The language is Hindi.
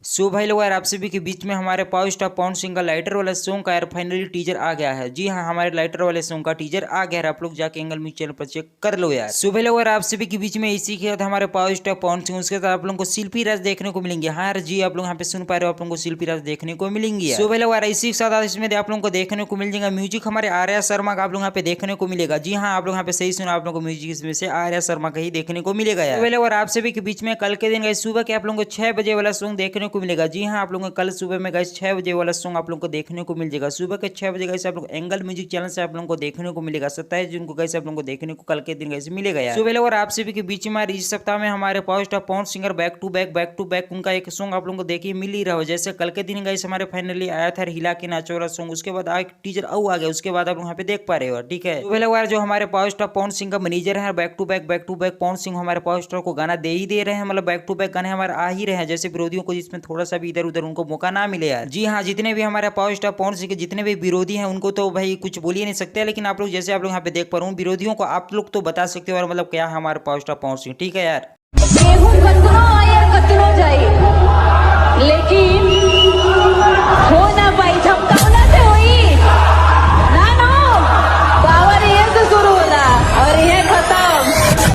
सो भाई लोग यार, आप सभी के बीच में हमारे पावर स्टार पवन सिंह का लाइटर वाला सॉन्ग का यार फाइनली टीजर आ गया है। जी हाँ, हमारे लाइटर वाले सॉन्ग का टीजर आ गया है। आप लोग जाके एंगल म्यूजिक चैनल पर चेक कर लो यार। सो भाई लोग यार, आप सभी के बीच में इसी के साथ हमारे पावर स्टार पवन सिंह, उसके साथ आप लोगों को शिल्पी राज देखने को मिलेंगे। हाँ यार जी, आप लोग यहाँ पे सुन पा रहे हो, आप लोगों को शिल्पी राज देखने को मिलेंगी। सो भाई लोग यार, इसी के साथ इसमें आप लोगों को देखने को मिल जाएगा म्यूजिक हमारे आर्या शर्मा का आप लोग यहाँ पे देखने को मिलेगा। जी हाँ, आप लोग यहाँ पे सही सुना, आप लोगों को म्यूजिक इसमें से आर्या शर्मा का ही देखने को मिलेगा यार। और आप सभी के बीच में कल के दिन सुबह के आप लोगों को 6 बजे वाला सॉन्ग देखने को मिलेगा। जी हाँ, आप लोगों को कल सुबह में गाइस 6 बजे वाला सॉन्ग आप लोगों को देखने को मिल जाएगा। सुबह के 6 बजे गाइस आप लोग एंगल म्यूजिक चैनल से आप लोगों को देखने को मिलेगा। 27 जून को गाइस आप लोगों को देखने को कल के दिन गाइस मिलेगा यार। सुबह और आप सभी के बीच में इस सप्ताह में हमारे power star Pawan singer back to back उनका एक सॉन्ग आप लोगों को देखिए मिल ही रहा हो। जैसे कल के दिन गाइस हमारे फाइनली आया था हिला के नाचो वाला सॉन्ग, उसके बाद एक टीजर आ गया, उसके बाद आप लोग यहाँ पे देख पा रहे हो। ठीक है, सुबह यार जो हमारे पावर स्टार पवन सिंह का मैनेजर है back to back Pawan Singh हमारे पावर स्टार को गाना दे ही दे रहे हैं, मतलब बैक टू बैक गाने हमारे आ ही रहे हैं। जैसे विरोधियों को जिसमें थोड़ा सा भी इधर उधर उनको मौका ना मिले यार। जी हाँ, जितने भी हमारे पावर स्टार पवन सिंह के जितने भी विरोधी हैं उनको तो भाई कुछ बोल ही नहीं सकते, लेकिन आप लोग जैसे आप लोग यहाँ पे देख पा रहे हो विरोधियों को आप लोग तो बता सकते हो और मतलब क्या हमारे पावर स्टार पवन सिंह। ठीक है यार, गेहूं कतनो आया कतनो जाए, लेकिन हो